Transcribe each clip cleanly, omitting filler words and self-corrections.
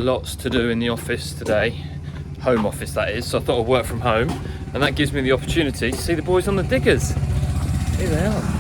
lots to do in the office today, home office that is, so I thought I'd work from home, and that gives me the opportunity to see the boys on the diggers. Here they are.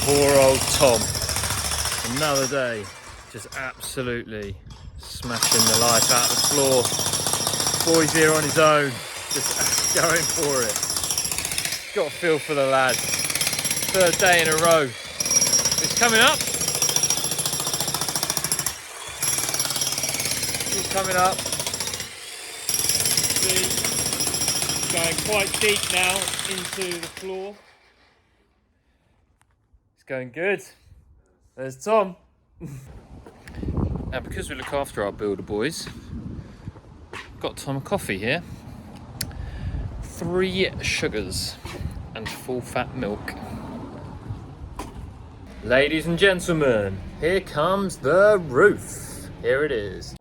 Poor old Tom. Another day, just absolutely smashing the life out of the floor. Boy's here on his own, just going for it. Got a feel for the lad. Third day in a row. It's coming up. It's coming up. See, going quite deep now into the floor. Going good. There's Tom. Now, because we look after our builder boys, got Tom a coffee here. 3 sugars and full fat milk. Ladies and gentlemen, here comes the roof. Here it is.